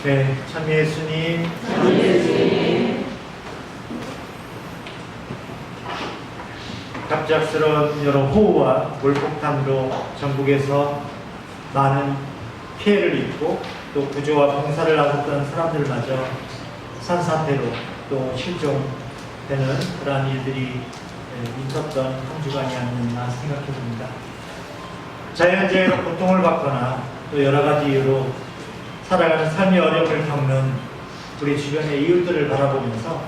네, 참 예수님. 갑작스러운 여러 호우와 물폭탄으로 전국에서 많은 피해를 입고 또 구조와 봉사를 나섰던 사람들마저 산사태로 또 실종되는 그러한 일들이 있었던 한 주간이 아니었나 생각해 봅니다. 자연재해로 고통을 받거나 또 여러 가지 이유로 살아가는 삶의 어려움을 겪는 우리 주변의 이웃들을 바라보면서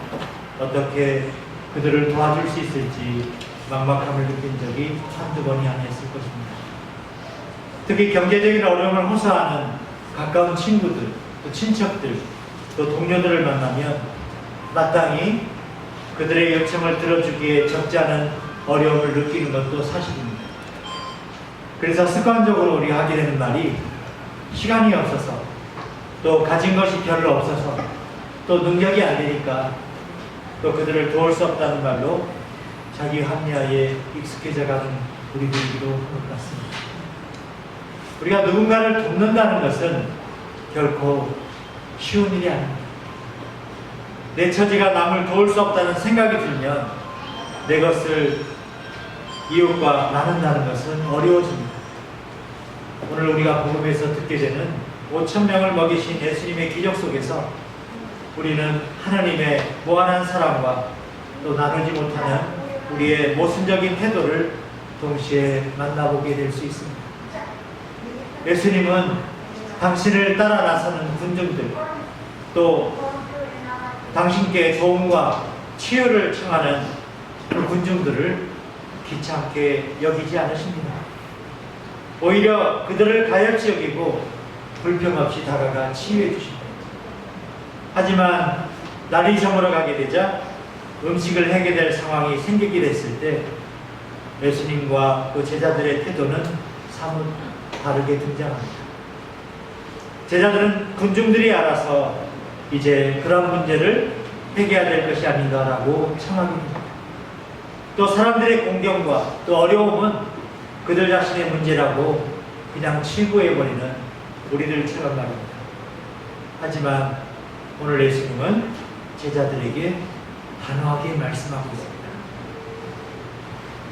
어떻게 그들을 도와줄 수 있을지 막막함을 느낀 적이 한두 번이 아니었을 것입니다. 특히 경제적인 어려움을 호소하는 가까운 친구들, 또 친척들, 또 동료들을 만나면 마땅히 그들의 요청을 들어주기에 적지 않은 어려움을 느끼는 것도 사실입니다. 그래서 습관적으로 우리가 하게 되는 말이 시간이 없어서 또 가진 것이 별로 없어서 또 능력이 안 되니까 또 그들을 도울 수 없다는 말로 자기 합리화에 익숙해져가는 우리들이기도 한 것 같습니다. 우리가 누군가를 돕는다는 것은 결코 쉬운 일이 아닙니다. 내 처지가 남을 도울 수 없다는 생각이 들면 내 것을 이웃과 나눈다는 것은 어려워집니다. 오늘 우리가 복음에서 듣게 되는 5,000명을 먹이신 예수님의 기적 속에서 우리는 하나님의 무한한 사랑과 또 나누지 못하는 우리의 모순적인 태도를 동시에 만나보게 될 수 있습니다. 예수님은 당신을 따라 나서는 군중들, 또 당신께 도움과 치유를 청하는 그 군중들을 귀찮게 여기지 않으십니다. 오히려 그들을 가엾이 여기고 불평 없이 다가가 치유해 주십니다. 하지만 날이 저물어 가게 되자 음식을 해게 될 상황이 생기게 됐을 때 예수님과 그 제자들의 태도는 사뭇 다르게 등장합니다. 제자들은 군중들이 알아서 이제 그런 문제를 해결해야 될 것이 아닌가라고 청하게 됩니다. 또 사람들의 공경과 또 어려움은 그들 자신의 문제라고 그냥 치부해버리는 우리들처럼 말입니다. 하지만 오늘 예수님은 제자들에게 단호하게 말씀하고 있습니다.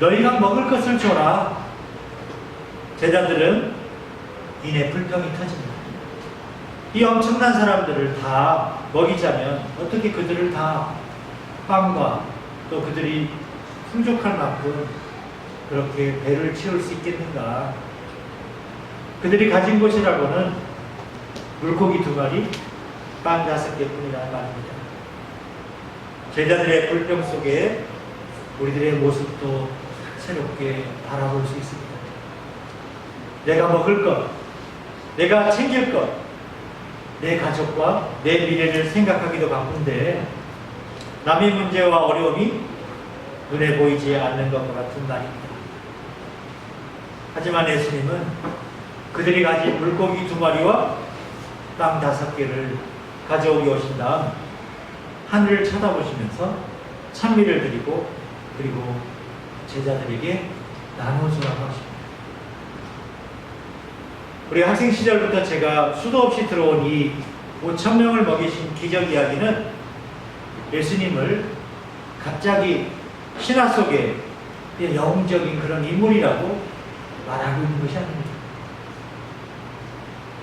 너희가 먹을 것을 줘라. 제자들은 이내 불평이 터집니다. 이 엄청난 사람들을 다 먹이자면 어떻게 그들을 다 빵과 또 그들이 풍족할 만큼 그렇게 배를 채울 수 있겠는가. 그들이 가진 것이라고는 물고기 2마리, 빵 5개뿐이라는 말입니다. 제자들의 불평 속에 우리들의 모습도 새롭게 바라볼 수 있습니다. 내가 먹을 것, 내가 챙길 것, 내 가족과 내 미래를 생각하기도 바쁜데 남의 문제와 어려움이 눈에 보이지 않는 것과 같은 말입니다. 하지만 예수님은 그들이 가진 물고기 2마리와 빵 5개를 가져오기 오신 다음 하늘을 쳐다보시면서 찬미를 드리고 그리고 제자들에게 나눠주라고 하십니다. 우리 학생 시절부터 제가 수도 없이 들어온 이 5,000명을 먹이신 기적 이야기는 예수님을 갑자기 신화 속에 영웅적인 그런 인물이라고 말하고 있는 것이 아닙니다.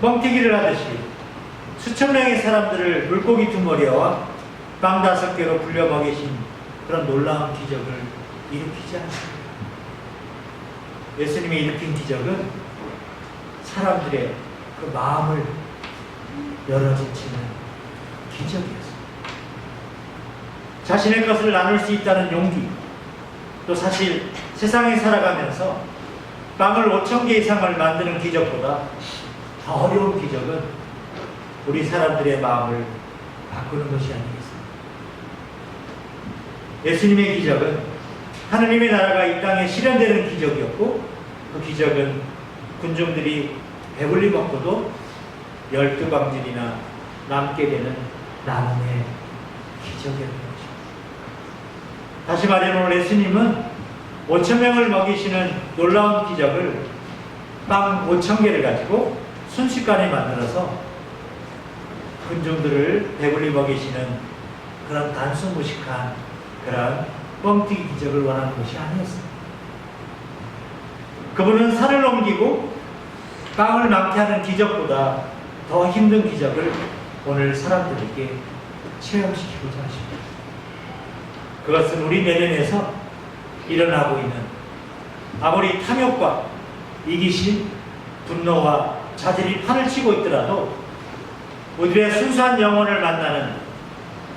멍튀기를 하듯이 수천 명의 사람들을 물고기 2마리와 빵 5개로 불려 먹이신 그런 놀라운 기적을 일으키지 않습니다. 예수님이 일으킨 기적은 사람들의 그 마음을 열어젖히는 기적이었습니다. 자신의 것을 나눌 수 있다는 용기, 또 사실 세상에 살아가면서 빵을 5,000개 이상을 만드는 기적보다 더 어려운 기적은 우리 사람들의 마음을 바꾸는 것이 아니겠습니까? 예수님의 기적은 하느님의 나라가 이 땅에 실현되는 기적이었고 그 기적은 군중들이 배불리 먹고도 12광질이나 남게 되는 나눔의 기적이었던 것입니다. 다시 말해 오늘 예수님은 5,000명을 먹이시는 놀라운 기적을 빵 5,000개를 가지고 순식간에 만들어서 군중들을 배불리 먹이시는 그런 단순무식한 그런 뻥튀기 기적을 원하는 것이 아니었습니다. 그분은 산을 넘기고 빵을 낳게 하는 기적보다 더 힘든 기적을 오늘 사람들에게 체험시키고자 하십니다. 그것은 우리 내면에서 일어나고 있는 아무리 탐욕과 이기심, 분노와 자질이 판을 치고 있더라도 우리의 순수한 영혼을 만나는,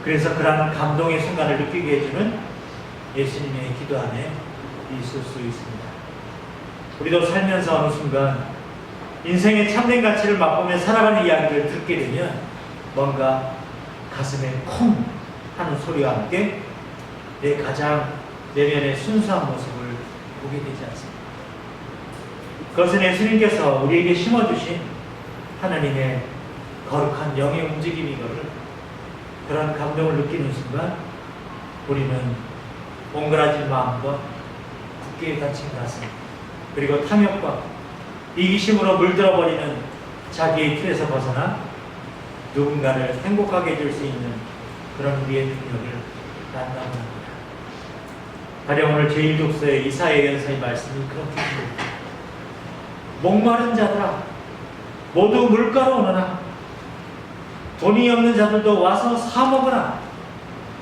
그래서 그러한 감동의 순간을 느끼게 해주는 예수님의 기도 안에 있을 수 있습니다. 우리도 살면서 어느 순간 인생의 참된 가치를 맛보며 살아가는 이야기를 듣게 되면 뭔가 가슴에 콩 하는 소리와 함께 내 가장 내면의 순수한 모습을 보게 되지 않습니까? 그것은 예수님께서 우리에게 심어주신 하나님의 거룩한 영의 움직임이거를, 그런 감동을 느끼는 순간 우리는 옹그라진 마음과 굳게 닫힌 가슴, 그리고 탐욕과 이기심으로 물들어버리는 자기의 틀에서 벗어나 누군가를 행복하게 해줄 수 있는 그런 우리의 능력을 나타내는 겁니다. 가령 오늘 제1독서의 이사야 예언서의 말씀이 그렇게 됩니다. 목마른 자들아 모두 물가로 오너라. 돈이 없는 자들도 와서 사 먹으라.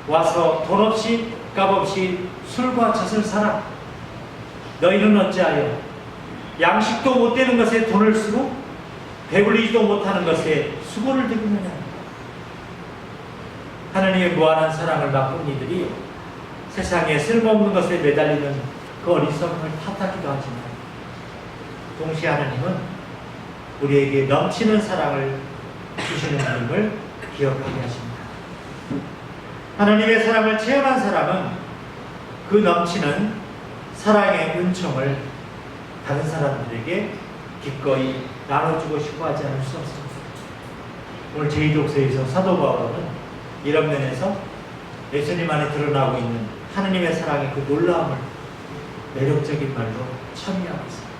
와서 돈 없이 값 없이 술과 젖을 사라. 너희는 어찌하여 양식도 못 되는 것에 돈을 쓰고 배불리지도 못하는 것에 수고를 들이느냐. 하나님의 무한한 사랑을 맛본 이들이 세상에 쓸모없는 것에 매달리는 그 어리석음을 탓하기도 하지만, 동시에 하나님은 우리에게 넘치는 사랑을 주시는 분임을 기억하게 하십니다. 하나님의 사랑을 체험한 사람은 그 넘치는 사랑의 은총을 다른 사람들에게 기꺼이 나눠주고 싶어 하지 않을 수 없습니다. 오늘 제2독서에서 사도 바울은 이런 면에서 예수님 안에 드러나고 있는 하나님의 사랑의 그 놀라움을 매력적인 말로 첨예하고 있습니다.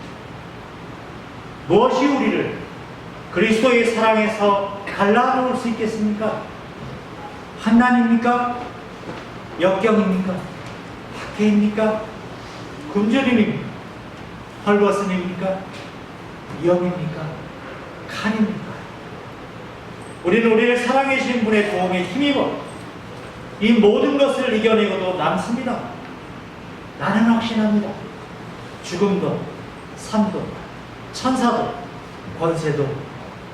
무엇이 우리를 그리스도의 사랑에서 갈라놓을 수 있겠습니까? 환난입니까? 역경입니까? 학해입니까? 굶주림입니까? 헐벗음입니까? 위험입니까? 칸입니까? 우리는 우리를 사랑해 주신 분의 도움에 힘입어 이 모든 것을 이겨내고도 남습니다. 나는 확신합니다. 죽음도, 삶도, 천사도, 권세도,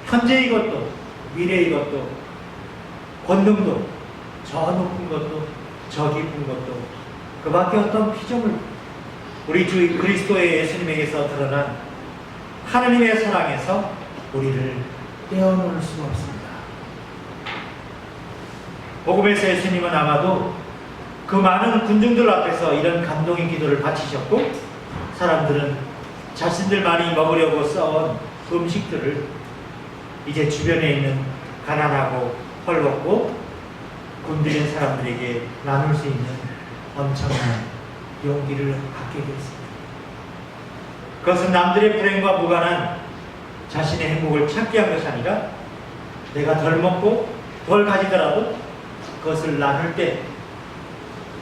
현재의 것도, 미래의 것도, 권능도, 저 높은 것도, 저 깊은 것도, 그 밖에 어떤 피조물, 우리 주 그리스도의 예수님에게서 드러난 하나님의 사랑에서 우리를 떼어놓을 수가 없습니다. 복음에서 예수님은 아마도 그 많은 군중들 앞에서 이런 감동의 기도를 바치셨고, 사람들은 자신들만이 먹으려고 써온 음식들을 이제 주변에 있는 가난하고 헐벗고 굶주린 사람들에게 나눌 수 있는 엄청난 용기를 갖게 되었습니다. 그것은 남들의 불행과 무관한 자신의 행복을 찾기 위한 것이 아니라, 내가 덜 먹고 덜 가지더라도 그것을 나눌 때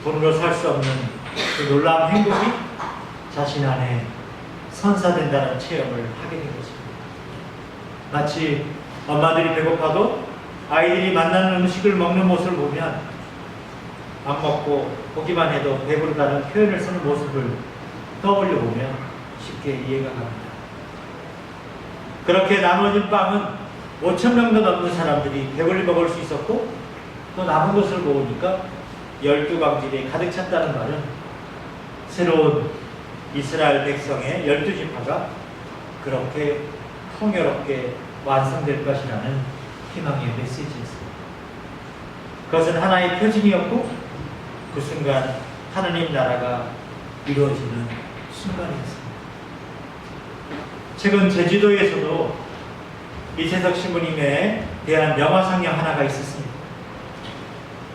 돈으로 살 수 없는 그 놀라운 행복이 자신 안에 선사된다는 체험을 하게 된 것입니다. 마치 엄마들이 배고파도 아이들이 만나는 음식을 먹는 모습을 보면 안 먹고 보기만 해도 배부르다는 표현을 쓰는 모습을 떠올려 보면 쉽게 이해가 갑니다. 그렇게 나눠진 빵은 5,000명도 넘는 사람들이 배불리 먹을 수 있었고, 또 남은 것을 모으니까 12광질이 가득 찼다는 말은 새로운 이스라엘 백성의 12지파가 그렇게 풍요롭게 완성될 것이라는 희망의 메시지였습니다. 그것은 하나의 표징이었고, 그 순간 하나님 나라가 이루어지는 순간이었습니다. 최근 제주도에서도 이세석 신부님에 대한 영화 상영 하나가 있었습니다.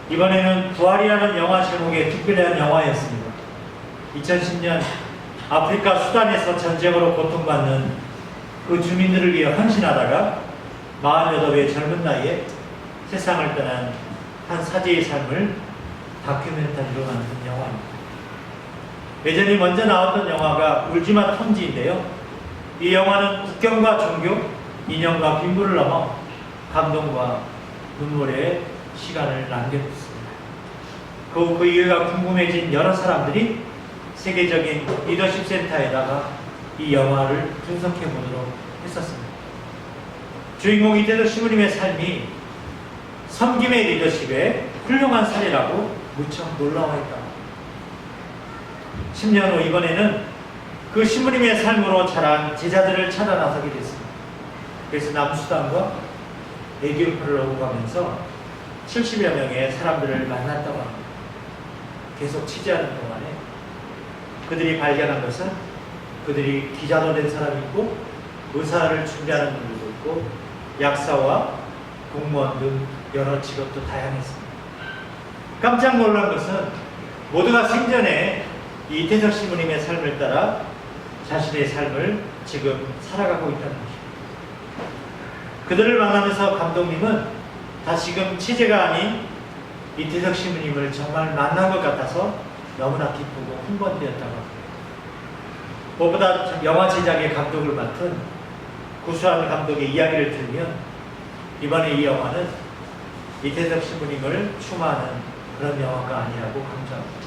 이번에는 부활이라는 영화 제목의 특별한 영화였습니다. 2010년 아프리카 수단에서 전쟁으로 고통받는 그 주민들을 위해 헌신하다가 48의 젊은 나이에 세상을 떠난 한 사제의 삶을 다큐멘터리로 만든 영화입니다. 예전에 먼저 나왔던 영화가 울지마 톰지인데요. 이 영화는 국경과 종교, 인연과 빈부를 넘어 감동과 눈물의 시간을 남겨뒀습니다. 그 이유가 궁금해진 여러 사람들이 세계적인 리더십 센터에다가 이 영화를 분석해 보도록 했었습니다. 주인공 이태석 신부님의 삶이 섬김의 리더십의 훌륭한 사례라고 무척 놀라워했다. 10년 후 이번에는 그 신부님의 삶으로 자란 제자들을 찾아 나서게 됐습니다. 그래서 남수단과 에디오프를 오고 가면서 70여 명의 사람들을 만났다고 합니다. 계속 취재하는 동안에 그들이 발견한 것은 그들이 기자도 된 사람이 있고 의사를 준비하는 분들도 있고 약사와 공무원 등 여러 직업도 다양했습니다. 깜짝 놀란 것은 모두가 생전에 이태석 신부님의 삶을 따라 자신의 삶을 지금 살아가고 있다는 것입니다. 그들을 만나면서 감독님은 다시금 취재가 아닌 이태석 신부님을 정말 만난 것 같아서 너무나 기쁘고 흥분되었다고 합니다. 무엇보다 영화 제작의 감독을 맡은 구수한 감독의 이야기를 들으면 이번에 이 영화는 이태석 신부님을 추모하는 그런 영화가 아니라고 강조합니다.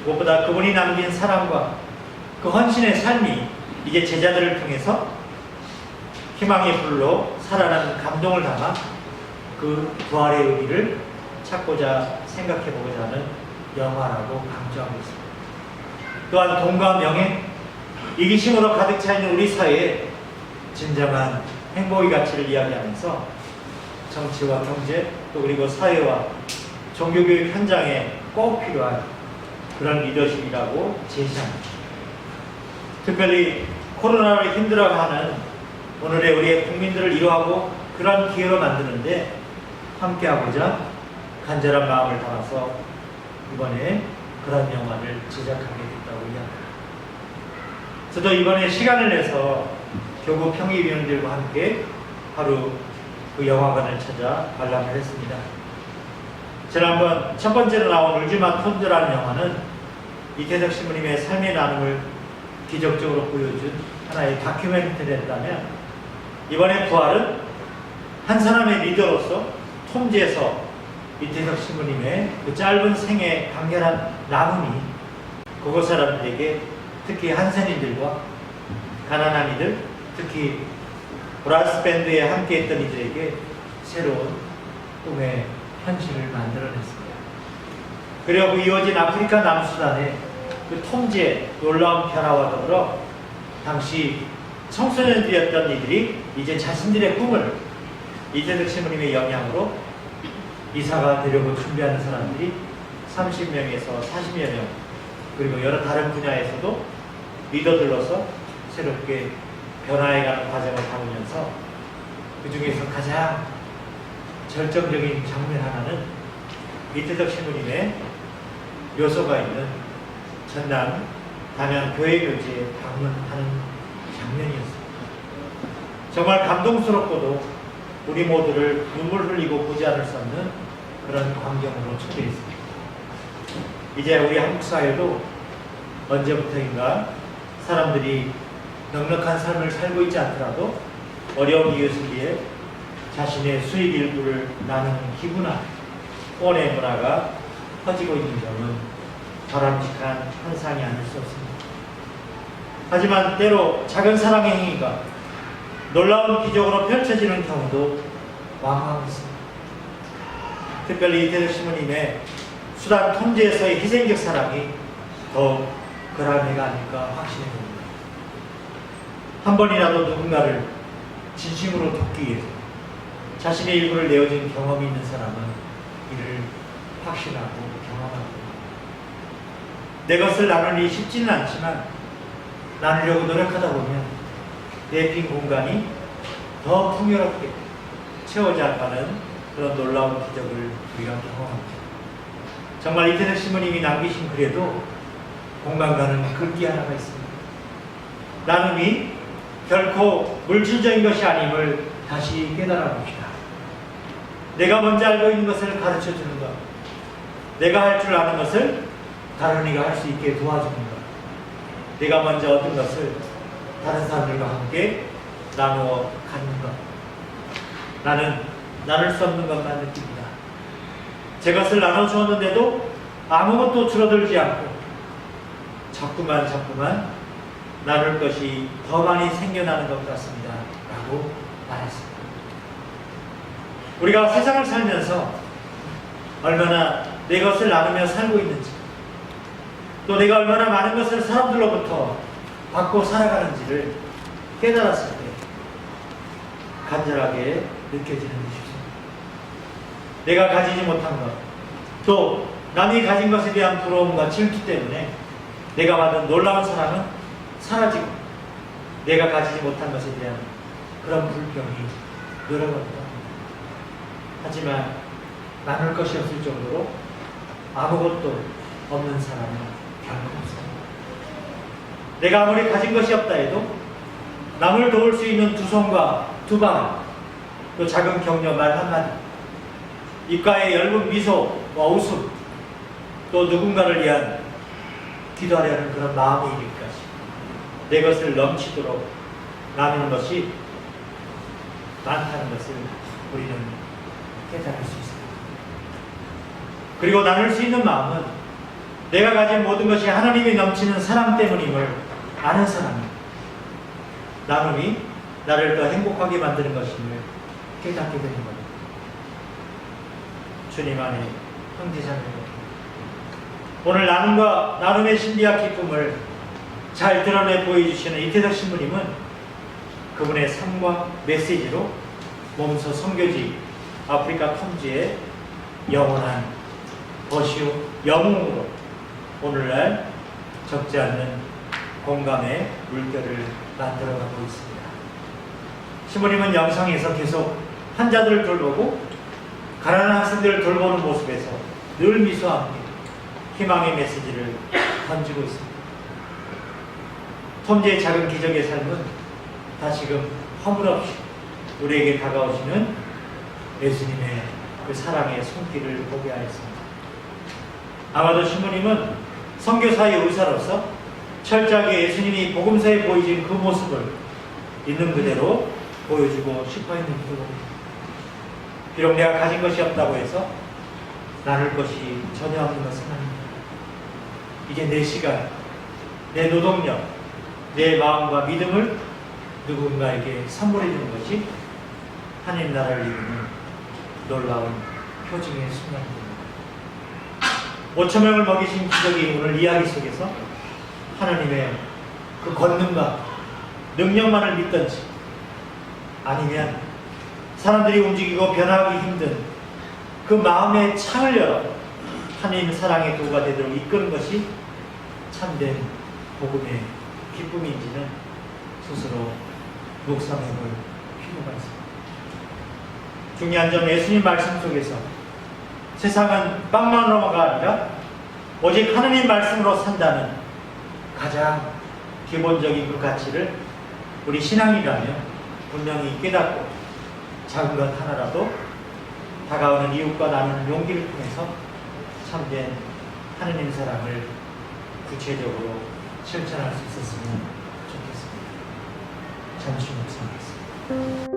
무엇보다 그분이 남긴 사랑과 그 헌신의 삶이 이제 제자들을 통해서 희망의 불로 살아나는 감동을 담아 그 부활의 의미를 찾고자 생각해보고자 하는 영화라고 강조하고 있습니다. 또한 돈과 명예, 이기심으로 가득 차 있는 우리 사회에 진정한 행복의 가치를 이야기하면서 정치와 경제 또 그리고 사회와 종교교육 현장에 꼭 필요한 그런 리더십이라고 제시합니다. 특별히 코로나로 힘들어하는 오늘의 우리의 국민들을 위로하고 그런 기회로 만드는데 함께하고자 간절한 마음을 담아서 이번에 그런 영화를 제작하게 됐다고 이야기합니다. 저도 이번에 시간을 내서 교구 평의위원들과 함께 하루 그 영화관을 찾아 관람을 했습니다. 지난번 첫 번째로 나온 울지마 톰즈라는 영화는 이태석 신부님의 삶의 나눔을 기적적으로 보여준 하나의 다큐멘터리였다면 이번에 부활은 한 사람의 리더로서 톰즈에서 이태석 신부님의 그 짧은 생애 강렬한 나눔이 그곳 사람들에게 특히 한센인들과 가난한 이들 특히 브라스 밴드에 함께했던 이들에게 새로운 꿈의 현실을 만들어냈습니다. 그리고 그 이어진 아프리카 남수단의 그 톰즈의 놀라운 변화와 더불어 당시 청소년들이었던 이들이 이제 자신들의 꿈을 이태석 신부님의 영향으로 이사가 되려고 준비하는 사람들이 30명에서 40여 명 그리고 여러 다른 분야에서도 리더들로서 새롭게 변화해가는 과정을 담으면서 그 중에서 가장 절정적인 장면 하나는 이태석 신부님의 묘소가 있는 전남 담양 교회교지에 방문하는 장면이었습니다. 정말 감동스럽고도 우리 모두를 눈물 흘리고 보지 않을 수 없는 그런 광경으로 초대했습니다. 이제 우리 한국 사회도 언제부터인가 사람들이 넉넉한 삶을 살고 있지 않더라도 어려운 이웃을 위해 자신의 수익 일부를 나누는 기부나 후원의 문화가 퍼지고 있는 점은 바람직한 현상이 아닐 수 없습니다. 하지만 때로 작은 사랑의 행위가 놀라운 기적으로 펼쳐지는 경우도 왕왕했습니다. 특별히 이태석 신부님의 수단 통제에서의 희생적 사랑이 더욱 그러한 해가 아닐까 확신해 봅니다. 한 번이라도 누군가를 진심으로 돕기 위해서 자신의 일부를 내어준 경험이 있는 사람은 이를 확신하고 경험합니다. 내 것을 나누기 쉽지는 않지만 나누려고 노력하다 보면 내 빈 공간이 더 풍요롭게 채워져가는 그런 놀라운 기적을 우리가 경험합니다. 정말 이태석 신부님이 남기신 글에도 공감가는 글귀 하나가 있습니다. 나눔이 결코 물질적인 것이 아님을 다시 깨달아 봅시다. 내가 먼저 알고 있는 것을 가르쳐 주는 것, 내가 할 줄 아는 것을 다른 이가 할 수 있게 도와주는 것, 내가 먼저 얻은 것을 다른 사람들과 함께 나누어 갖는 것. 나는 나눌 수 없는 것만 느낍니다. 제 것을 나눠주었는데도 아무것도 줄어들지 않고 자꾸만 나눌 것이 더 많이 생겨나는 것 같습니다. 라고 말했습니다. 우리가 세상을 살면서 얼마나 내 것을 나누며 살고 있는지, 또 내가 얼마나 많은 것을 사람들로부터 받고 살아가는지를 깨달았을 때 간절하게 느껴지는 것입니다. 내가 가지지 못한 것, 또 남이 가진 것에 대한 부러움과 질투 때문에 내가 받은 놀라운 사랑은 사라지고 내가 가지지 못한 것에 대한 그런 불평이 늘어갑니다. 하지만 나눌 것이 없을 정도로 아무것도 없는 사람은 결코 없습니다. 내가 아무리 가진 것이 없다 해도 남을 도울 수 있는 두 손과 두 발, 또 작은 격려 말 한마디, 입가에 엷은 미소와 웃음, 또 누군가를 위한 기도하려는 그런 마음이 이르기까지 내 것을 넘치도록 나누는 것이 많다는 것을 우리는 깨달을 수 있습니다. 그리고 나눌 수 있는 마음은 내가 가진 모든 것이 하나님이 넘치는 사랑 때문임을 아는 사람입니다. 나눔이 나를 더 행복하게 만드는 것임을 깨닫게 되는 겁니다. 주님 안에 형제자매들, 오늘 나눔과 나눔의 신비와 기쁨을 잘 드러내 보여주시는 이태석 신부님은 그분의 삶과 메시지로 몸소 선교지 아프리카 텀지의 영원한 버시오 영웅으로 오늘날 적지 않는 공감의 물결을 만들어가고 있습니다. 신부님은 영상에서 계속 환자들을 돌보고 가난한 학생들을 돌보는 모습에서 늘 미소와 함께 희망의 메시지를 던지고 있습니다. 톰지의 작은 기적의 삶은 다시금 허물없이 우리에게 다가오시는 예수님의 그 사랑의 손길을 보게 하였습니다. 아마도 신부님은 선교사의 의사로서 철저하게 예수님이 복음서에 보이신 그 모습을 있는 그대로 보여주고 싶어 했는지도 모릅니다. 비록 내가 가진 것이 없다고 해서 나눌 것이 전혀 없는 것은 아닙니다. 이게 내 시간, 내 노동력, 내 마음과 믿음을 누군가에게 선물해 주는 것이 하나님 나라를 이루는 놀라운 표징의 순간입니다. 5,000명을 먹이신 기적이 오늘 이야기 속에서 하나님의 그 권능과 능력만을 믿든지, 아니면 사람들이 움직이고 변하기 힘든 그 마음의 창을 열어 하나님 사랑의 도구가 되도록 이끄는 것이 참된 복음의 기쁨인지는 스스로 묵상해볼 필요가 있습니다. 중요한 점, 예수님 말씀 속에서 세상은 빵만으로가 아니라 오직 하나님 말씀으로 산다는 가장 기본적인 그 가치를 우리 신앙이라면 분명히 깨닫고 작은 것 하나라도 다가오는 이웃과 나누는 용기를 통해서 참된 하느님 사랑을 구체적으로 실천할 수 있었으면 좋겠습니다. 잠시 묵상하겠습니다.